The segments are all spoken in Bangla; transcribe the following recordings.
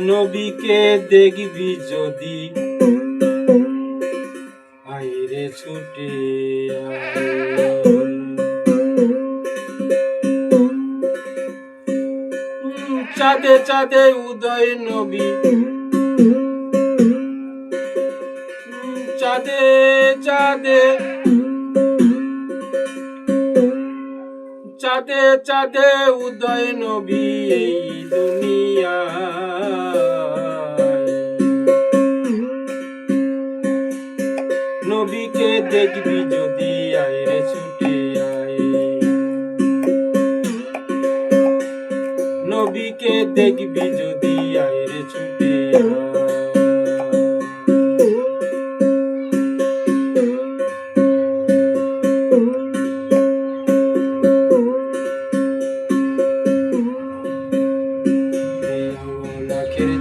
নবীকে দেখবি যদি আইরে ছুটে চাঁদে চাঁদে উদয় নবী, চাঁদে চাঁদে চাঁদে চাঁদে উদয় নবী এই দুনিয়া। নবীকে দেখবি যদি আইরে ছুটে আয়, নবীকে দেখবি যদি আইরে ছুটে আয়।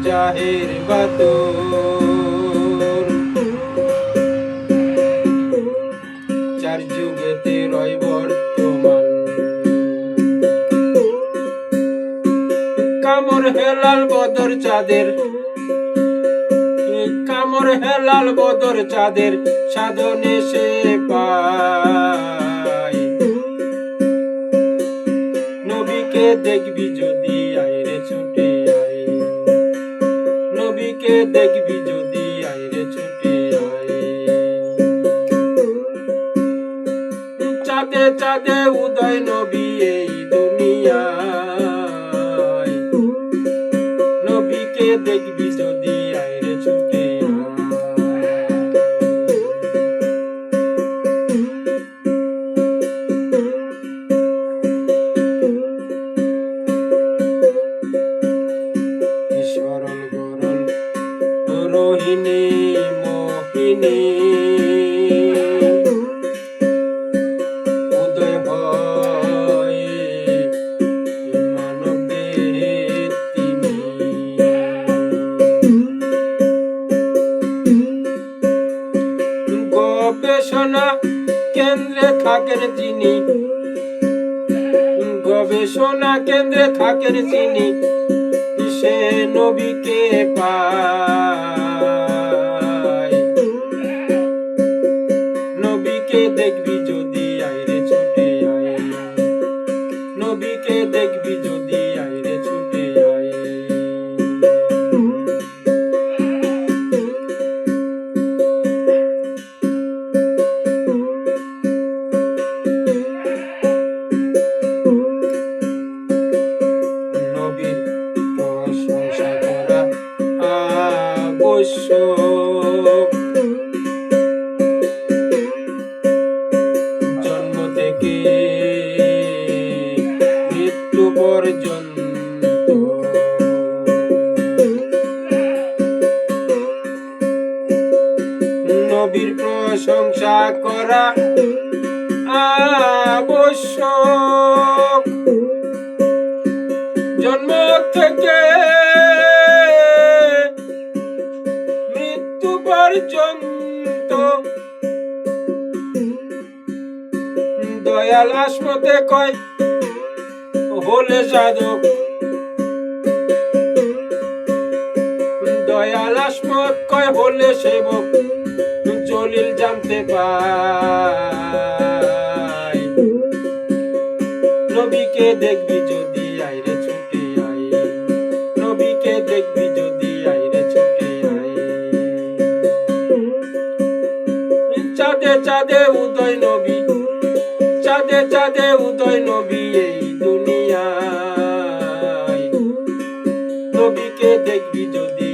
জাহের বাদর চার যুগেতে রয় বর্তমান, কামর হেলাল বদর চাঁদের, কামর হেলাল বদর চাঁদের সাধনে সে পায়। নবীকে দেখবি যদি আইরে ছুটে আয়, নবীকে দেখবি যদি আইরে ছুটে আয়। চাঁদে চাঁদে উদয় নবী এই দুনিয়ায়, নবীকে দেখবি যদি আইরে ছুটে আয়। সরল গরল রোহিণী মোহিনী উদয় হয় মানবের তিনি, গবেষণা কেন্দ্রে থাকেন যিনি, গবেষণা কেন্দ্রে থাকেন যিনি সে নবীকে পায়। নবীকে দেখবি যদি আইরে ছুটে আয়, নবীকে দেখবি যদি আইরে ছুটে আয়। নবীর প্রশংসা করা আবশ্যক, জন্ম থেকে মৃত্যু পর্যন্ত। নবীর প্রশংসা করা আবশ্যক, জন্ম থেকে মৃত্যু পর্যন্ত। দয়াল আসমতে কয় হলে সাধক, দয়াল আসমত কয় হলে সেবক জলিল জানতে পায়। নবীকে দেখবি যদি আইরে ছুটে আয়, নবীকে দেখবি যদি আইরে ছুটে আয়। চাঁদে চাঁদে উদয় নবী, চাঁদে চাঁদে উদয় নবী এই দুনিয়ায়, নবীকে দেখবি যদি